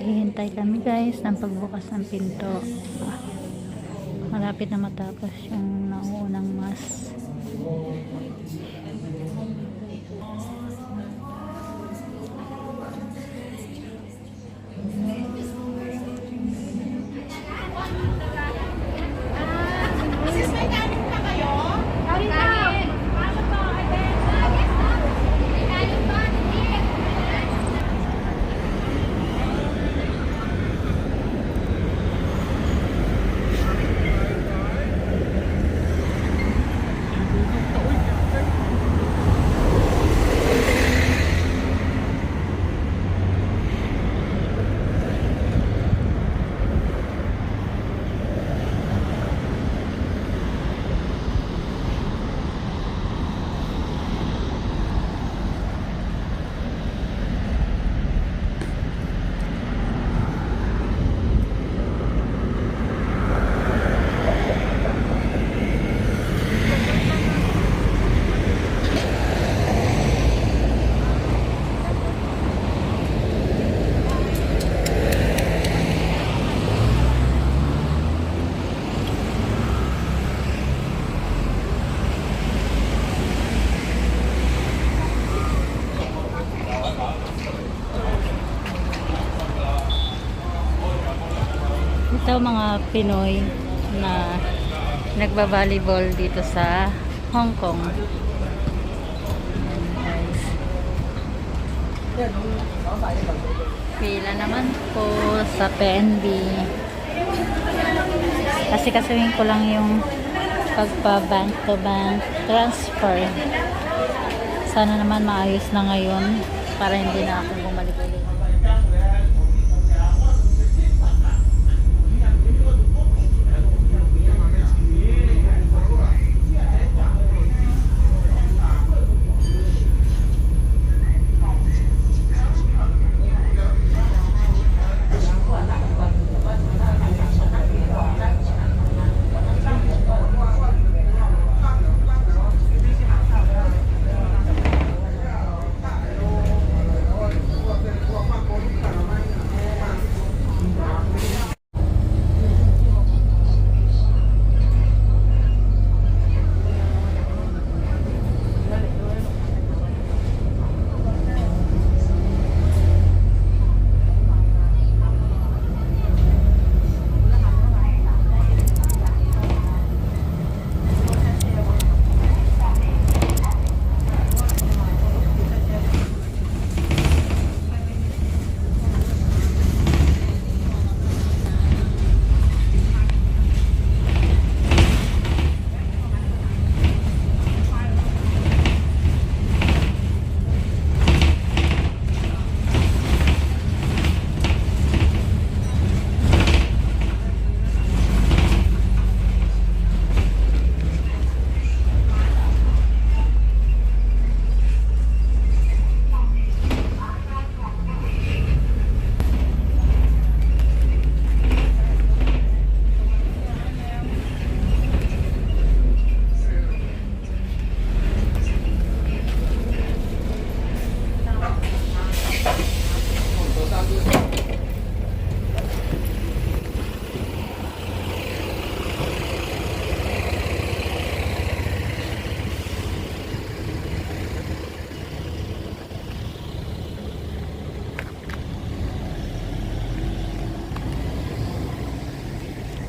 Naghihintay kami guys ng pagbukas ng pinto. Malapit na matapos yung nauunang mass. Ito mga Pinoy na nagba-volleyball dito sa Hong Kong. Pila naman po sa PNB. Kasi kasuhin ko lang yung pagpa-bank to bank transfer. Sana naman maayos na ngayon para hindi na ako bumalik ulit.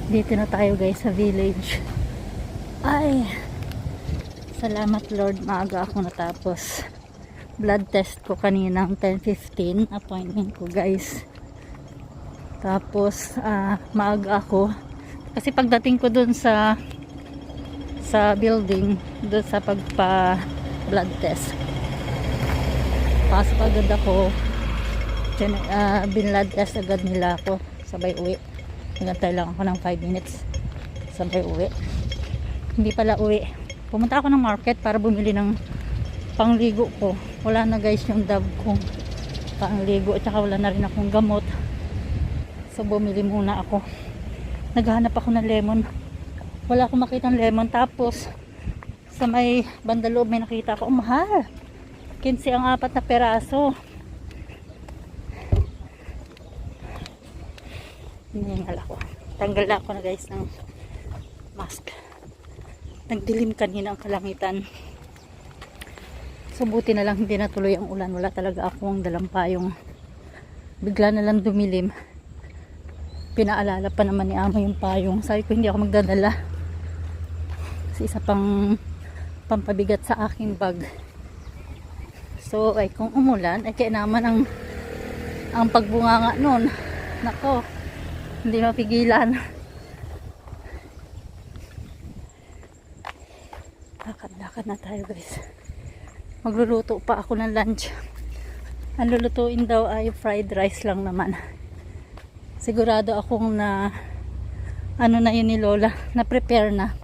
Dito na tayo guys sa village. Ay, salamat Lord, maaga ako natapos. Blood test ko kaninang 10:15 appointment ko guys. Tapos maaga ako kasi pagdating ko dun sa building, dun sa pagpa blood test, pasok agad ako. Binlood test agad nila ako, sabay uwi. Nagantay lang ako ng 5 minutes, sabay uwi. Hindi pala uwi, pumunta ako ng market para bumili ng pangligo ko. Wala na guys yung dab kong pangligo, at saka wala na rin akong gamot, so bumili muna ako. Naghahanap ako ng lemon, wala akong makitang lemon. Tapos sa may bandaloob may nakita ako, mahal, 15 ang 4 na peraso. Hinihingal ako. Tanggal na ako na guys ng mask. Nagdilim kanina ang kalangitan. So buti na lang hindi natuloy ang ulan. Wala talaga akong dalang payong. Bigla na lang dumilim. Pinaalala pa naman ni Amo yung payong. Sabi ko hindi ako magdadala. Kasi isa pang pampabigat sa aking bag. So ay kung umulan ay kaya naman ang pagbunganga nun. Nako, hindi mapigilan. Lakad-lakad na tayo guys. Magluluto pa ako ng lunch. Ang lulutuin daw ay fried rice lang naman. Sigurado akong na ano na yun ni Lola, na prepare na.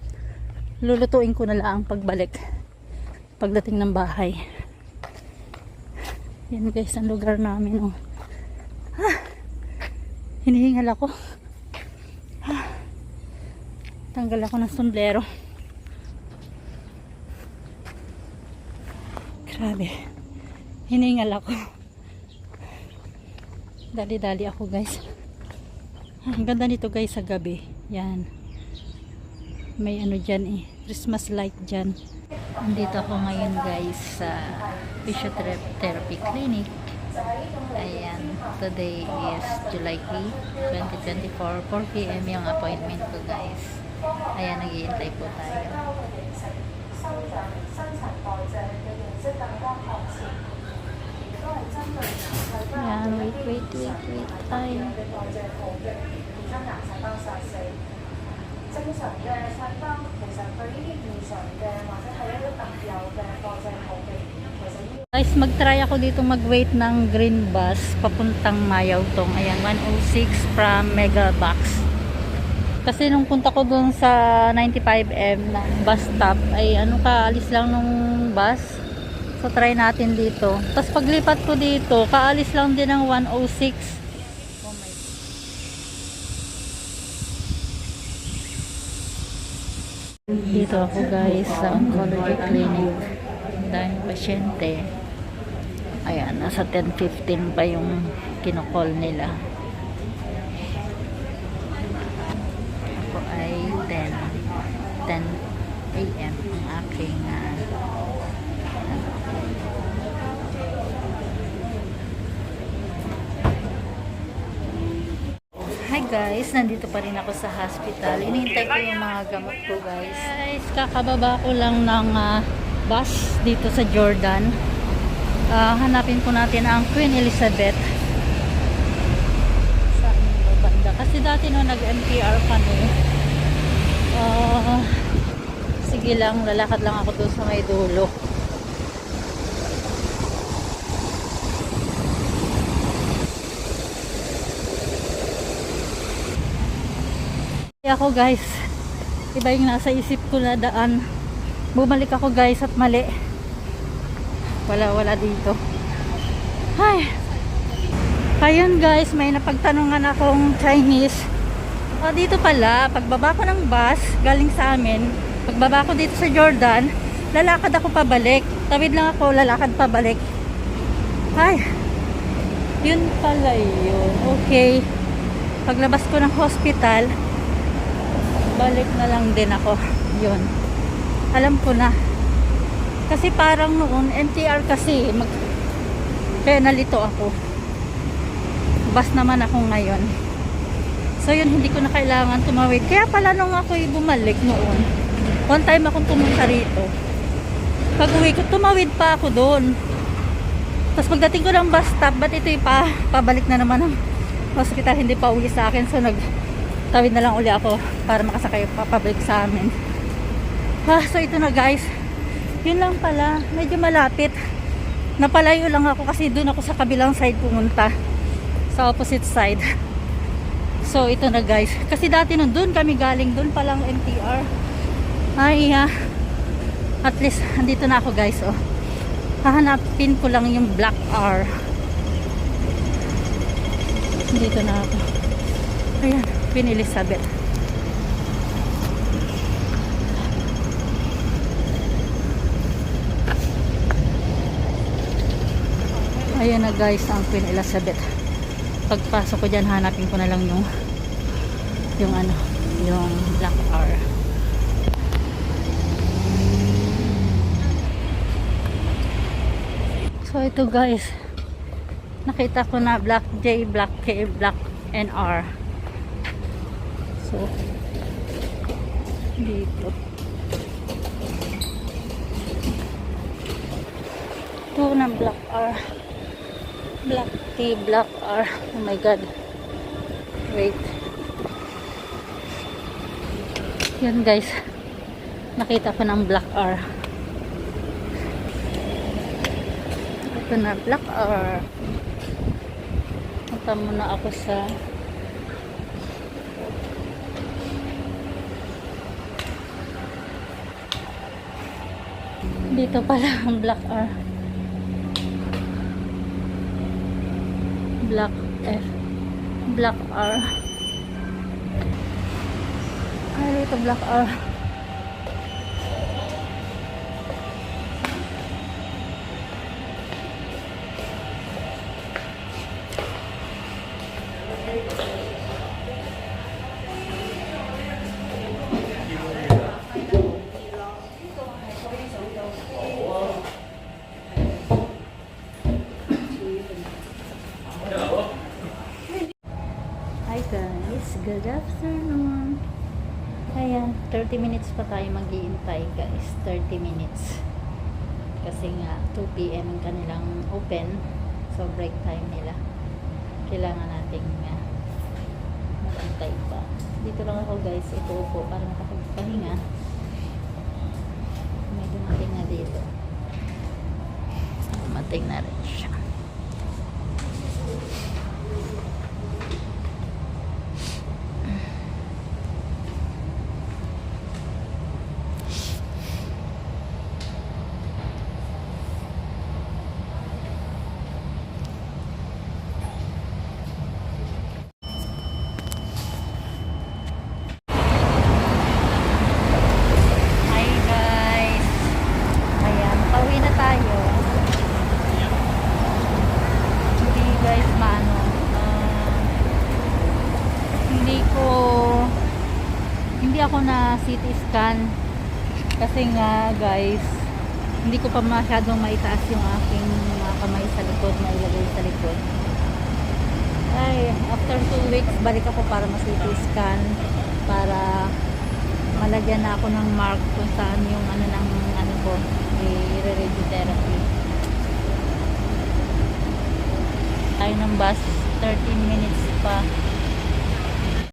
Lulutuin ko na lang pagbalik. Pagdating ng bahay. Yan guys, ang lugar namin. Oh. Hinihingal ako. Tanggal ako ng sombrero. Grabe. Hinihingal ako. Dali-dali ako guys. Ang ganda nito guys sa gabi. Yan. May ano dyan eh. Christmas light dyan. Andito ako ngayon guys sa physiotherapy clinic. Ayan. Today is July 3, 2024. 4 PM yung appointment ko guys. Ayan, nag-iintay po tayo. Ayan, wait tayo. 正常嘅刷單，其實對呢啲異常嘅或者係一啲特有嘅貨證後備，其實呢 Guys, mag-try ako dito mag-wait ng green bus papuntang Mayawtong. Ayan, 106 from Megabox. Kasi nung punta ko dun sa 95M na bus stop, ay ano kaalis lang nung bus. So try natin dito. Tapos paglipat ko dito, kaalis lang din ng 106. Dito ako guys sa oncology clinic. Daming pasyente. Ayan, nasa 10:15 pa yung kinocall nila. Ako ay 10 AM ang aking Hi guys, nandito pa rin ako sa hospital. Inihintay ko yung mga gamot ko guys. Guys, kakababa ko lang ng bus dito sa Jordan. Hanapin po natin ang Queen Elizabeth. Saan yung banda? Kasi dati nung nag-MTR kami, sige lang, lalakad lang ako doon sa may dulo. Ako guys, iba yung nasa isip ko na daan. Bumalik ako guys at mali. Wala dito. Ay. Ayun guys, may napagtanungan akong Chinese. Dito pala, pagbaba ko ng bus galing sa amin, pagbaba ko dito sa Jordan, lalakad ako pabalik. Tawid lang ako, lalakad pabalik. Ay. Yun pala yun. Okay. Paglabas ko ng hospital, balik na lang din ako. Yun. Alam ko na. Kasi parang noon, MTR kasi, kaya nalito ako. Bus naman ako ngayon. So yun, hindi ko na kailangan tumawid. Kaya pala nung ako bumalik noon, one time akong pumunta rito. Pag uwi ko, tumawid pa ako doon. Tapos pagdating ko ng bus stop, ba't ito pabalik na naman ng hospital, hindi pa uwi sa akin. So tawid na lang uli ako para makasakay papabalik sa amin. So ito na guys, yun lang pala, medyo malapit. Napalayo lang ako kasi doon ako sa kabilang side pumunta, sa opposite side. So ito na guys, kasi dati nun doon kami galing, doon palang MTR. Ay at least andito na ako guys. Hahanapin ko lang yung black R. Dito na ako. Ayan, Queen Elizabeth. Ayan na guys ang Queen Elizabeth. Pagpasok ko dyan, hanapin ko na lang yung yung ano, yung black R. So ito guys, nakita ko na black J, black K, black NR. So dito ito na black R, black T, black R. Oh my god, wait, yun guys, nakita ko ng black R. Ito na black R. Punta muna ako sa dito pala ang black R, black F, black R. Ay, ito black R. Hi guys, good afternoon. Ayan, 30 minutes pa tayo mag-iintay guys, 30 minutes. Kasi nga 2 PM ang kanilang open, so break time nila. Kailangan nating mag-antay pa. Dito lang ako guys, ito po para makapagpahinga. May dumating na dito. Dumating na rin siya. Hindi ako na CT scan kasi nga guys, hindi ko pa masyadong maitaas yung aking mga kamay sa likod na ilagay sa likod. Ay, after 2 weeks balik ako para ma-CT scan para malagyan na ako ng mark kung saan yung ano ng ano ko, i-radiotherapy. Tayo ng bus, 13 minutes